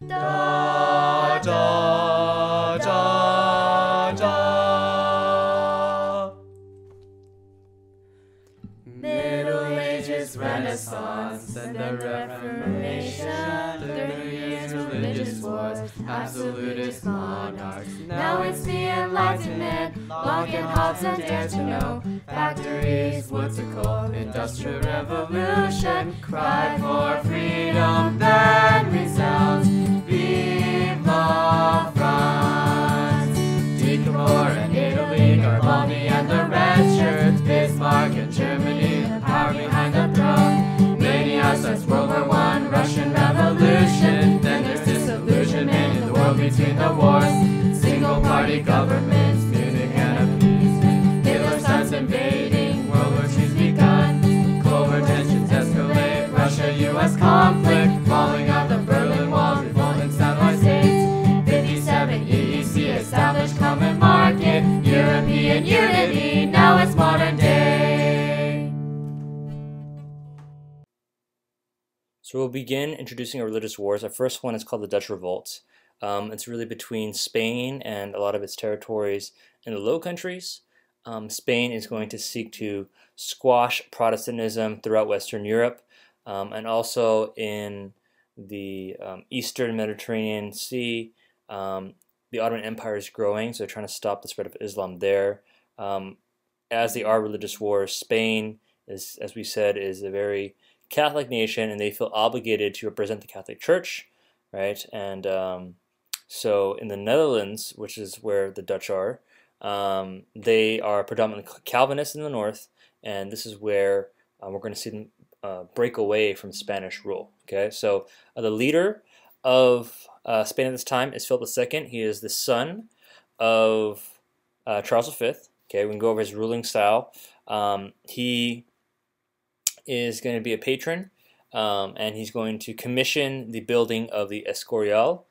Da, da, da, da. Middle Ages, Renaissance, and the Reformation, 30 years religious wars, absolutist monarchs. Now it's the Enlightenment, Locke and Hobbes and Dare to Know, factories, wood to coal, Industrial Revolution, cry for freedom, then resounds, Vive la France! Decatur and Italy, Garibaldi and the red shirts, Bismarck and Germany, the power behind the throne. Mania starts World War I, Russian Revolution, then there's disillusionment in the world between the wars. Single party governments, Munich and appeasement. Hitler starts invading, World War II's begun. Covert tensions escalate, Russia-US conflict, falling of the Berlin Wall, revolt in satellite states. 57 EEC established common market, European unity, now it's modern day. So we'll begin introducing our religious wars. Our first one is called the Dutch Revolt. It's really between Spain and a lot of its territories in the Low Countries. Spain is going to seek to squash Protestantism throughout Western Europe, and also in the Eastern Mediterranean Sea. The Ottoman Empire is growing, so they're trying to stop the spread of Islam there. As they are religious wars, Spain is, as we said, is a very Catholic nation, and they feel obligated to represent the Catholic Church, right? And so in the Netherlands, which is where the Dutch are, they are predominantly Calvinists in the north, and this is where we're going to see them break away from Spanish rule. Okay, so the leader of Spain at this time is Philip II. He is the son of Charles V. Okay, we can go over his ruling style. He is going to be a patron, and he's going to commission the building of the Escorial.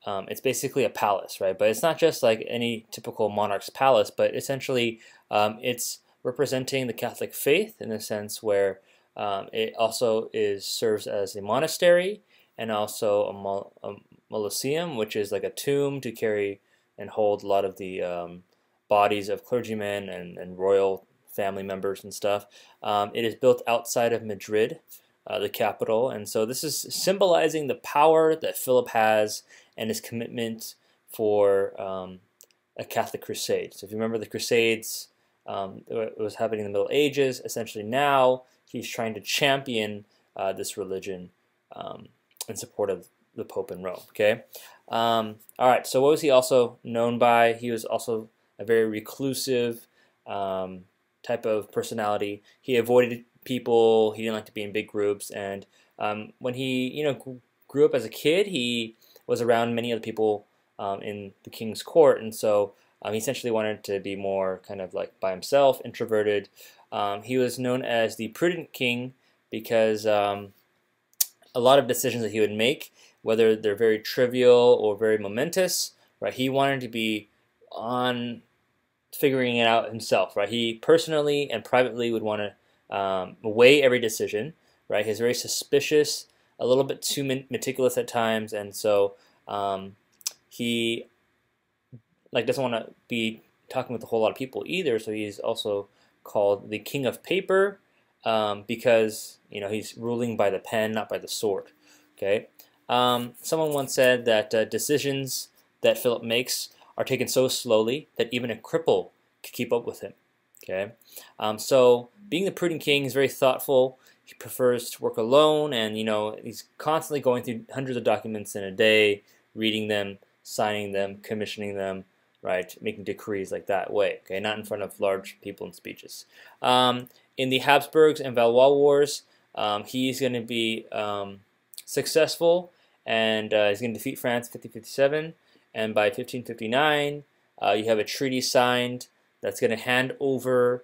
It's basically a palace, right? But it's not just like any typical monarch's palace, but essentially it's representing the Catholic faith in the sense where it also serves as a monastery and also a mausoleum, which is like a tomb to carry and hold a lot of the bodies of clergymen and royal family members and stuff. It is built outside of Madrid, the capital, and so this is symbolizing the power that Philip has and his commitment for a Catholic crusade. So if you remember the Crusades, it was happening in the Middle Ages. Essentially now he's trying to champion this religion in support of the Pope in Rome. Okay, all right. So what was he also known by? He was also a very reclusive type of personality. He avoided people. He didn't like to be in big groups. And when he, grew up as a kid, he was around many other people in the king's court, and so he essentially wanted to be more kind of like by himself, introverted. He was known as the prudent king because a lot of decisions that he would make, whether they're very trivial or very momentous, right? He wanted to be on figuring it out himself, right? He personally and privately would want to weigh every decision, right? He's very suspicious, a little bit too meticulous at times, and so he doesn't want to be talking with a whole lot of people either. So he's also called the King of Paper because he's ruling by the pen, not by the sword. Okay. Someone once said that decisions that Philip makes are taken so slowly that even a cripple could keep up with him. Okay. So being the prudent king, he's very thoughtful. He prefers to work alone, and he's constantly going through hundreds of documents in a day, reading them, signing them, commissioning them, right, making decrees like that way. Okay, not in front of large people in speeches. In the Habsburgs and Valois Wars, he's going to be successful, and he's going to defeat France 1557. And by 1559, you have a treaty signed that's going to hand over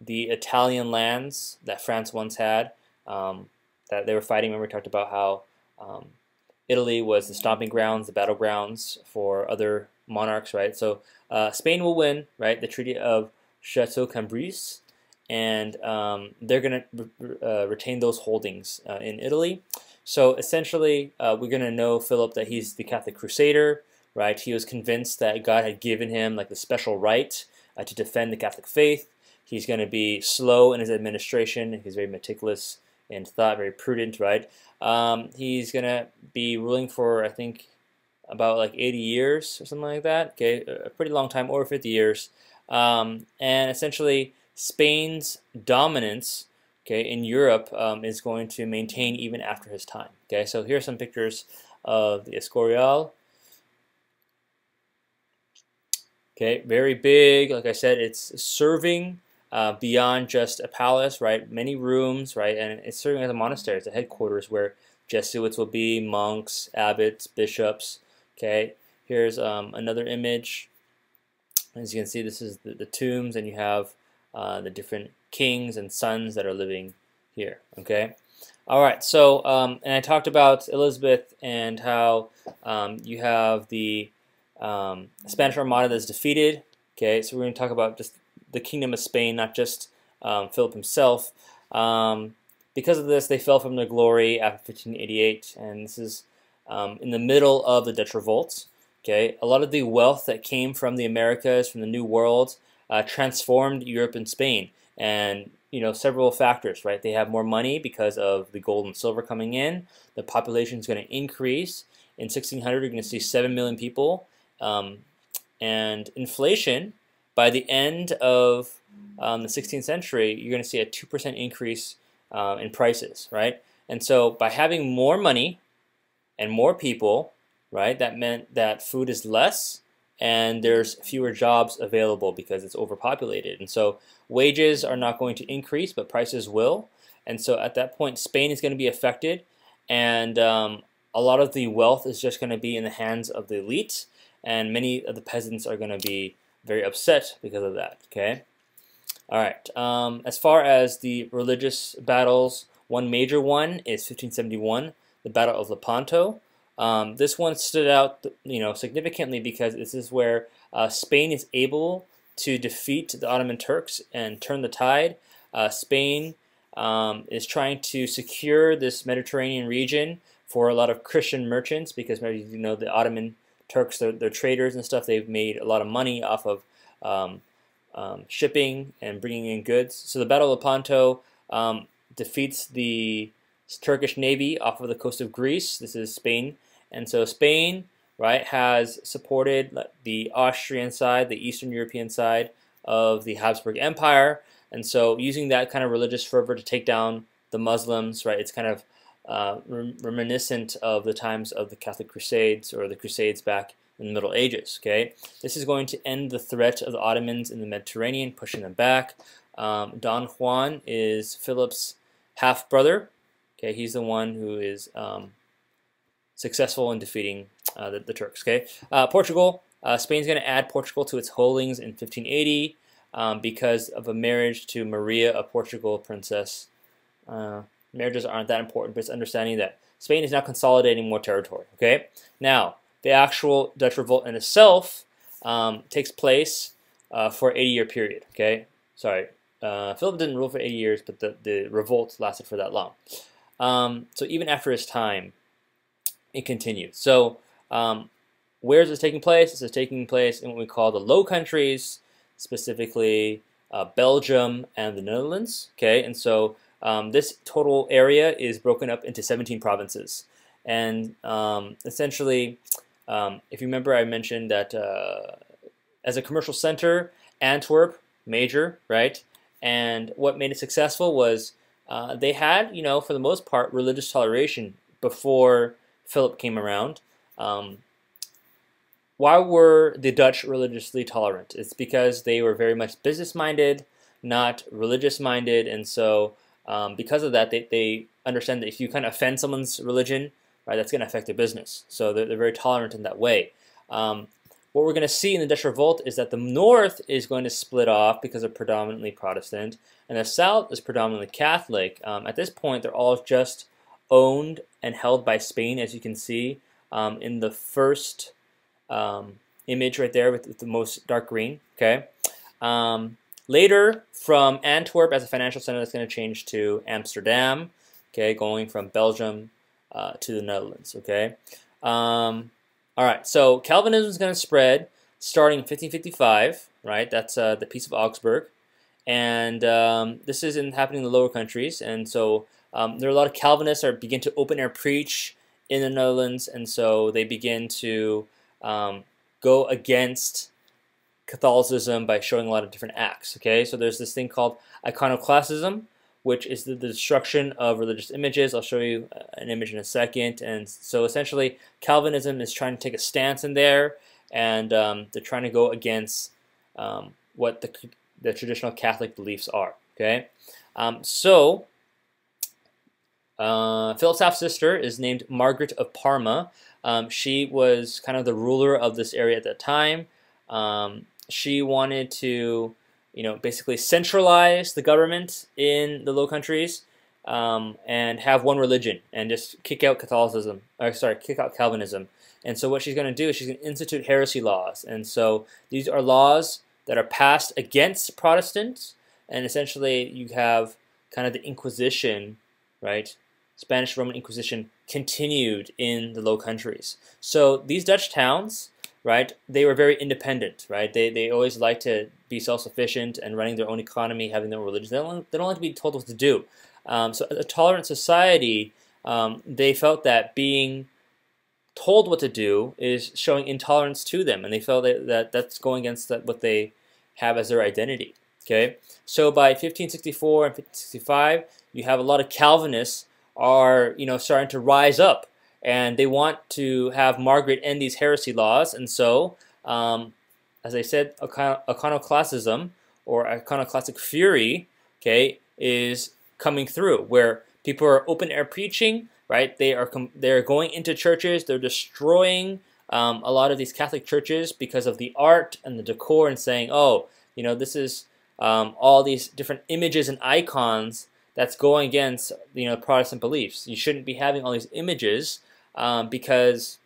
the Italian lands that France once had, that they were fighting. Remember, we talked about how Italy was the stomping grounds, the battlegrounds for other monarchs, right? So Spain will win, right? The Treaty of Chateau Cambréis, and they're going to retain those holdings in Italy. So essentially, we're going to know Philip that he's the Catholic Crusader, right? He was convinced that God had given him like the special right to defend the Catholic faith. He's going to be slow in his administration. He's very meticulous in thought, very prudent, right? He's going to be ruling for, I think, about like 80 years or something like that. Okay, a pretty long time, over 50 years. And essentially, Spain's dominance, okay, in Europe is going to maintain even after his time. Okay, so here are some pictures of the Escorial. Okay, very big. Like I said, it's serving beyond just a palace, right? Many rooms, right? And it's serving as a monastery. It's a headquarters where Jesuits will be, monks, abbots, bishops. Okay, here's another image. As you can see, this is the tombs, and you have the different kings and sons that are living here. Okay, all right. So, and I talked about Elizabeth and how you have the Spanish Armada that's defeated. Okay, so we're going to talk about just the Kingdom of Spain, not just Philip himself. Because of this, they fell from their glory after 1588, and this is in the middle of the Dutch Revolt. Okay, a lot of the wealth that came from the Americas, from the New World, transformed Europe and Spain, and several factors. Right, they have more money because of the gold and silver coming in. The population is going to increase. In 1600, you're going to see 7 million people, and inflation. By the end of the 16th century, you're going to see a 2% increase in prices. Right, and so by having more money and more people, right, that meant that food is less and there's fewer jobs available because it's overpopulated. And so wages are not going to increase, but prices will. And so at that point, Spain is going to be affected, and a lot of the wealth is just going to be in the hands of the elite, and many of the peasants are going to be very upset because of that. Okay. All right. As far as the religious battles, one major one is 1571, the Battle of Lepanto. This one stood out, significantly because this is where Spain is able to defeat the Ottoman Turks and turn the tide. Spain is trying to secure this Mediterranean region for a lot of Christian merchants because, maybe the Ottoman Turks, they're traders and stuff. They've made a lot of money off of shipping and bringing in goods. So the Battle of Lepanto defeats the Turkish navy off of the coast of Greece. This is Spain. And so Spain, right, has supported the Austrian side, the Eastern European side of the Habsburg Empire. And so using that kind of religious fervor to take down the Muslims, right, it's kind of reminiscent of the times of the Catholic Crusades, or the Crusades back in the Middle Ages. Okay, this is going to end the threat of the Ottomans in the Mediterranean, pushing them back. Don Juan is Philip's half-brother. Okay, he's the one who is successful in defeating the Turks. Okay, Portugal. Spain's going to add Portugal to its holdings in 1580 because of a marriage to Maria of Portugal, princess. Marriages aren't that important, but it's understanding that Spain is now consolidating more territory. Okay, now the actual Dutch Revolt in itself takes place for an 80-year period. Okay, sorry, Philip didn't rule for 80 years, but the revolt lasted for that long. So even after his time, it continued. So where is this taking place? This is taking place in what we call the Low Countries, specifically Belgium and the Netherlands. Okay, and so this total area is broken up into 17 provinces. And essentially, if you remember, I mentioned that as a commercial center, Antwerp, major, right? And what made it successful was they had, for the most part, religious toleration before Philip came around. Why were the Dutch religiously tolerant? It's because they were very much business-minded, not religious-minded, and so because of that, they understand that if you kind of offend someone's religion, right, that's going to affect their business. So they're very tolerant in that way. What we're going to see in the Dutch Revolt is that the North is going to split off because they're predominantly Protestant, and the South is predominantly Catholic. At this point, they're all just owned and held by Spain, as you can see in the first image right there with the most dark green. Okay. Later, from Antwerp as a financial center, that's going to change to Amsterdam. Okay, going from Belgium to the Netherlands. Okay. All right. So Calvinism is going to spread starting in 1555. Right. That's the Peace of Augsburg, and this is happening in the Lower Countries, and so there are a lot of Calvinists that begin to open air preach in the Netherlands, and so they begin to go against Catholicism by showing a lot of different acts. Okay, so there's this thing called iconoclastism, which is the destruction of religious images. I'll show you an image in a second. And so essentially, Calvinism is trying to take a stance in there, and they're trying to go against what the traditional Catholic beliefs are. Okay, Philip's half-sister is named Margaret of Parma. She was kind of the ruler of this area at that time. She wanted to, basically centralize the government in the Low Countries and have one religion and just kick out kick out Calvinism. And so what she's going to do is she's going to institute heresy laws. And so these are laws that are passed against Protestants, and essentially you have kind of the Inquisition, right? Spanish Roman Inquisition continued in the Low Countries. So these Dutch towns, right, they were very independent, right? They always liked to be self-sufficient and running their own economy, having their own religion. They don't like to be told what to do. So as a tolerant society, they felt that being told what to do is showing intolerance to them, and they felt that that's going against what they have as their identity. Okay, so by 1564 and 1565, you have a lot of Calvinists are starting to rise up, and they want to have Margaret end these heresy laws. And so, as I said, iconoclastism or iconoclastic fury, okay, is coming through, where people are open air preaching, right? They're going into churches, they're destroying a lot of these Catholic churches because of the art and the decor, and saying, oh, this is all these different images and icons that's going against Protestant beliefs. You shouldn't be having all these images because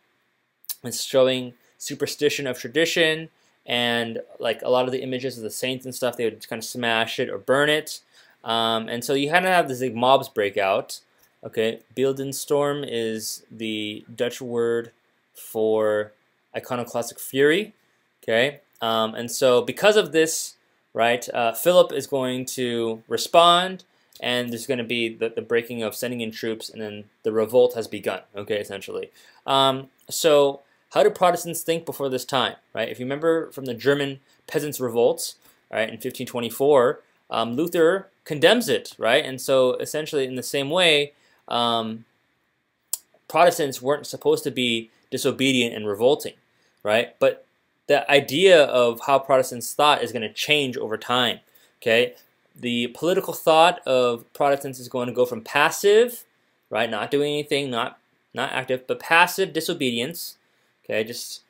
it's showing superstition of tradition, and like a lot of the images of the saints and stuff, they would kind of smash it or burn it. And so you kind of have this like mobs break out. Okay, Beeldenstorm is the Dutch word for iconoclastic fury. Okay, and so because of this, right, Philip is going to respond, and there's going to be the breaking of sending in troops, and then the revolt has begun. Okay, essentially. So how do Protestants think before this time, right? If you remember from the German peasants' revolts, right, in 1524, Luther condemns it, right? And so essentially in the same way, Protestants weren't supposed to be disobedient and revolting, right? But the idea of how Protestants thought is going to change over time, okay? The political thought of Protestants is going to go from passive, right, not doing anything, not active, but passive disobedience, okay, just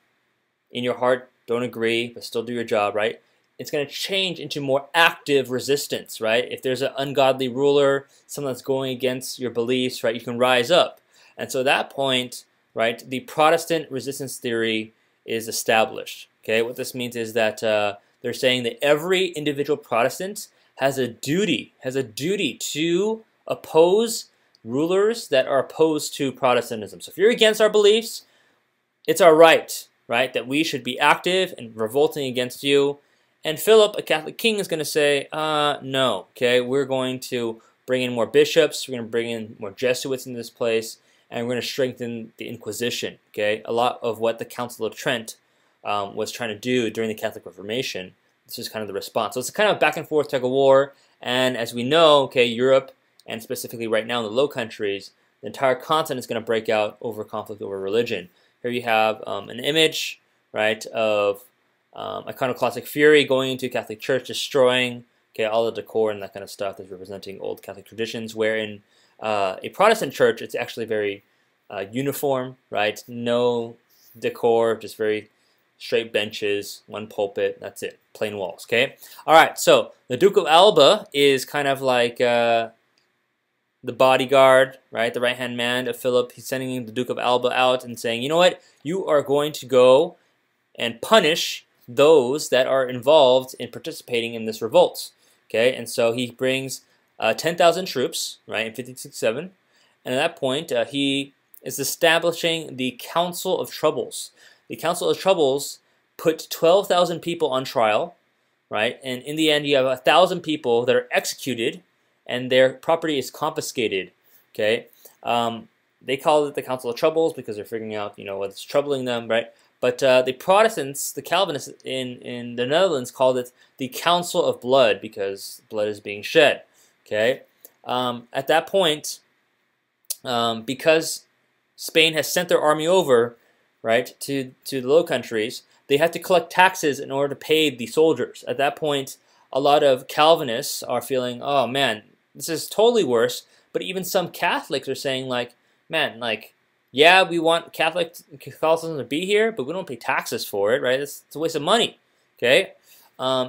in your heart, don't agree, but still do your job, right? It's going to change into more active resistance, right? If there's an ungodly ruler, someone that's going against your beliefs, right, you can rise up. And so at that point, right, the Protestant resistance theory is established, okay? What this means is that they're saying that every individual Protestant has a duty to oppose rulers that are opposed to Protestantism. So if you're against our beliefs, it's our right, that we should be active and revolting against you. And Philip, a Catholic king, is going to say, no, okay, we're going to bring in more bishops, we're going to bring in more Jesuits in this place, and we're going to strengthen the Inquisition, okay? A lot of what the Council of Trent was trying to do during the Catholic Reformation, this is kind of the response. So it's kind of back and forth tug of war, and as we know, okay, Europe, and specifically right now in the Low Countries, the entire continent is going to break out over conflict over religion. Here you have an image, right, of iconoclastic fury going into Catholic Church, destroying all the decor and that kind of stuff that's representing old Catholic traditions, where in a Protestant church it's actually very uniform, right? No decor, just very straight benches, one pulpit, that's it, plain walls, okay? All right, so the Duke of Alba is kind of like the bodyguard, right, the right-hand man of Philip. He's sending the Duke of Alba out and saying, you know what, you are going to go and punish those that are involved in participating in this revolt, okay? And so he brings 10,000 troops, right, in 1567, and at that point he is establishing the Council of Troubles. The Council of Troubles put 12,000 people on trial, right? And in the end, you have 1,000 people that are executed, and their property is confiscated. Okay, they call it the Council of Troubles because they're figuring out, what's troubling them, right? But the Protestants, the Calvinists in the Netherlands, called it the Council of Blood because blood is being shed. Okay, at that point, because Spain has sent their army over, right, to the Low Countries, they have to collect taxes in order to pay the soldiers. At that point, a lot of Calvinists are feeling, oh man, this is totally worse. But even some Catholics are saying, like, man, like, yeah, we want Catholicism to be here, but we don't pay taxes for it, right? It's a waste of money. Okay,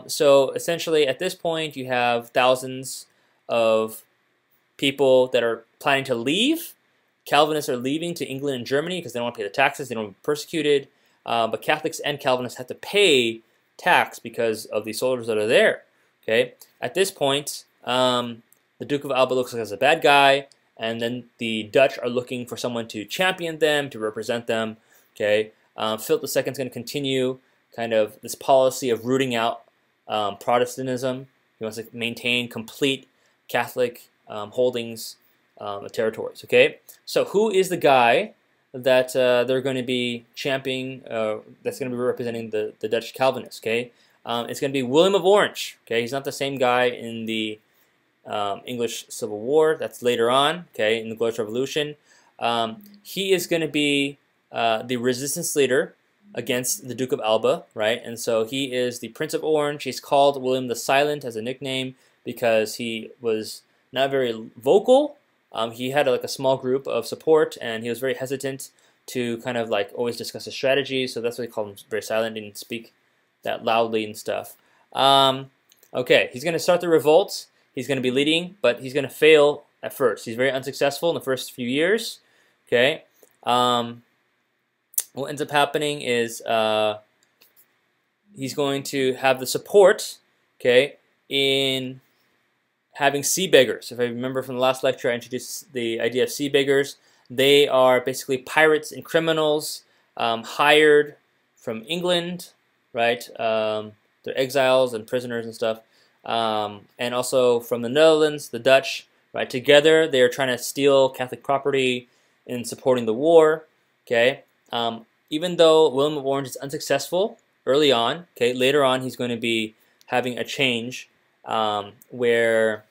so essentially at this point you have thousands of people that are planning to leave. Calvinists are leaving to England and Germany because they don't want to pay the taxes. They don't want to be persecuted. But Catholics and Calvinists have to pay tax because of the soldiers that are there. Okay, at this point, the Duke of Alba looks like he's a bad guy, and then the Dutch are looking for someone to champion them, to represent them. Okay, Philip II is going to continue kind of this policy of rooting out Protestantism. He wants to maintain complete Catholic holdings of territories. Okay, so who is the guy that they're going to be championing, that's going to be representing the Dutch Calvinists? Okay, it's going to be William of Orange. Okay, he's not the same guy in the English Civil War. That's later on. Okay, in the Glorious Revolution, he is going to be the resistance leader against the Duke of Alba, right? And so he is the Prince of Orange. He's called William the Silent as a nickname because he was not very vocal. He had like a small group of support, and he was very hesitant to kind of like always discuss his strategy. So that's why they called him very silent. He didn't speak that loudly and stuff. Okay, he's going to start the revolt. He's going to be leading, but he's going to fail at first. He's very unsuccessful in the first few years. Okay. What ends up happening is he's going to have the support, okay, in having sea beggars. If I remember from the last lecture, I introduced the idea of sea beggars. They are basically pirates and criminals hired from England, right? They're exiles and prisoners and stuff. And also from the Netherlands, the Dutch, right? Together, they are trying to steal Catholic property in supporting the war, okay? Even though William of Orange is unsuccessful early on, okay, later on he's going to be having a change where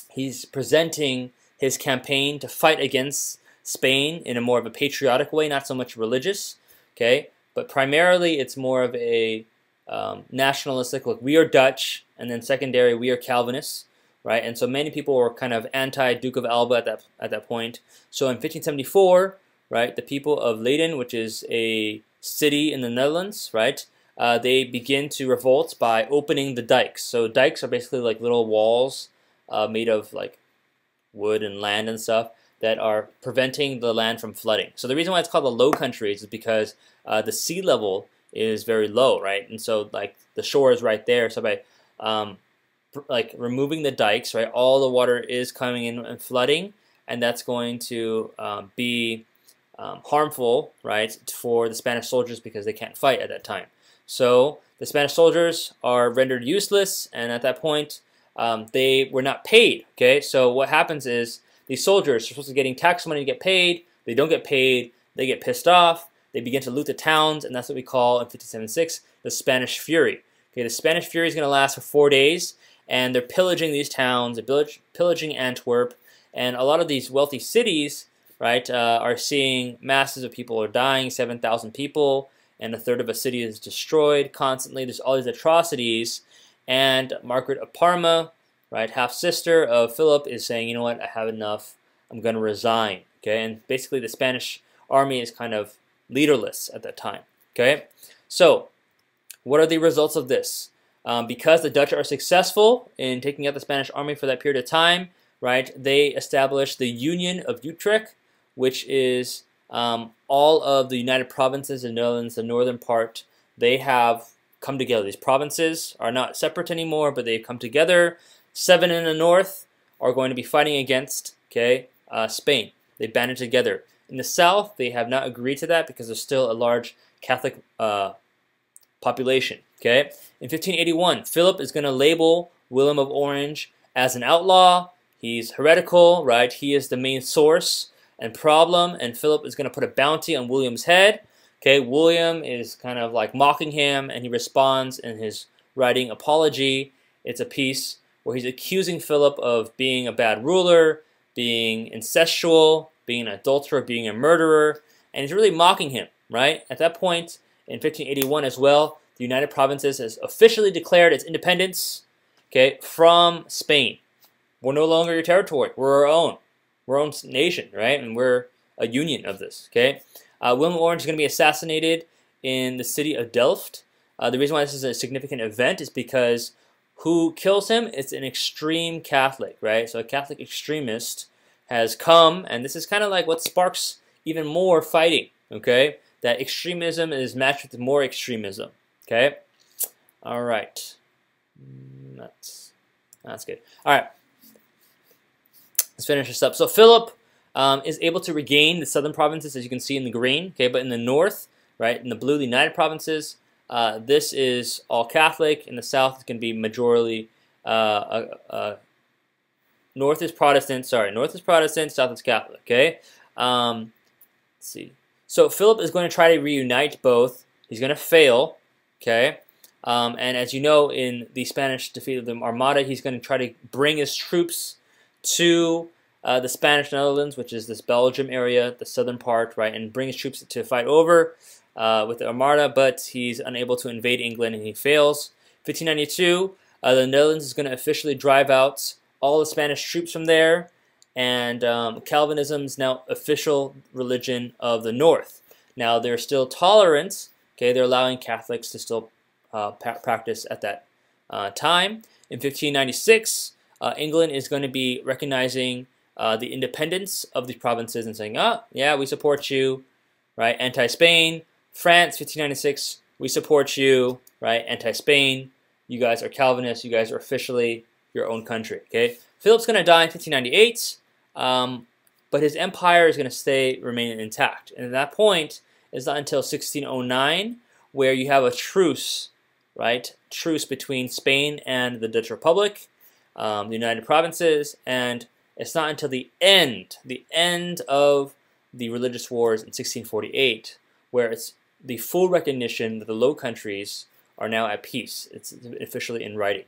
he's presenting his campaign to fight against Spain in a more of a patriotic way, not so much religious, okay? But primarily it's more of a nationalistic, like we are Dutch, and then secondary, we are Calvinists, right? And so many people were kind of anti-Duke of Alba at that point. So in 1574, right, the people of Leiden, which is a city in the Netherlands, right, they begin to revolt by opening the dikes. So dikes are basically like little walls made of like wood and land and stuff that are preventing the land from flooding. So the reason why it's called the Low Countries is because the sea level is very low, right? And so like the shore is right there. So by like removing the dikes, right, all the water is coming in and flooding, and that's going to be harmful, right, for the Spanish soldiers because they can't fight at that time. So the Spanish soldiers are rendered useless, and at that point, they were not paid. Okay, so what happens is these soldiers are supposed to be getting tax money to get paid. They don't get paid. They get pissed off. They begin to loot the towns, and that's what we call in 1576 the Spanish Fury. Okay, the Spanish Fury is going to last for 4 days, and they're pillaging these towns. They're pillaging Antwerp, and a lot of these wealthy cities, right, are seeing masses of people are dying, 7,000 people, and a third of a city is destroyed constantly. There's all these atrocities, and Margaret of Parma, right, half-sister of Philip, is saying, you know what, I have enough, I'm going to resign, okay? And basically the Spanish army is kind of leaderless at that time, okay? So what are the results of this? Because the Dutch are successful in taking out the Spanish army for that period of time, right, they established the Union of Utrecht, which is all of the United Provinces in the Netherlands, the northern part. They have come together. These provinces are not separate anymore, but they've come together. 7 in the north are going to be fighting against, okay, Spain. They banded together. In the south, they have not agreed to that because there's still a large Catholic population. Okay, in 1581, Philip is going to label William of Orange as an outlaw. He's heretical, right? He is the main source and problem, and Philip is going to put a bounty on William's head. Okay, William is kind of like mocking him, and he responds in his writing Apology. It's a piece where he's accusing Philip of being a bad ruler, being incestual, being an adulterer, being a murderer, and he's really mocking him, right? At that point, in 1581 as well, the United Provinces has officially declared its independence, okay, from Spain. We're no longer your territory. We're our own. We're our own nation, right? And we're a union of this, okay? William of Orange is going to be assassinated in the city of Delft. The reason why this is a significant event is because who kills him? It's an extreme Catholic, right? So a Catholic extremist has come, and this is kind of like what sparks even more fighting, okay? That extremism is matched with more extremism, okay? All right. That's good. All right. Let's finish this up. So Philip is able to regain the southern provinces, as you can see in the green, okay? But in the north, right, in the blue, the United Provinces, this is all Catholic. In the south, it's going to be majority, north is Protestant, south is Catholic, okay? Let's see. So Philip is going to try to reunite both. He's going to fail, okay? And as you know, in the Spanish defeat of the Armada, he's going to try to bring his troops to the Spanish Netherlands, which is this Belgium area, the southern part, right, and bring his troops to fight over with the Armada, but he's unable to invade England and he fails. 1592, the Netherlands is going to officially drive out all the Spanish troops from there, and Calvinism is now official religion of the North. Now, they're still tolerant, okay, they're allowing Catholics to still practice at that time. In 1596, England is going to be recognizing the independence of the provinces and saying, oh, yeah, we support you, right, anti-Spain. France, 1596, we support you, right, anti-Spain. You guys are Calvinists. You guys are officially your own country, okay? Philip's going to die in 1598, but his empire is going to remain intact. And at that point, it's not until 1609 where you have a truce, right, truce between Spain and the Dutch Republic, the United Provinces, and it's not until the end of the religious wars in 1648 where it's the full recognition that the Low Countries are now at peace. It's officially in writing.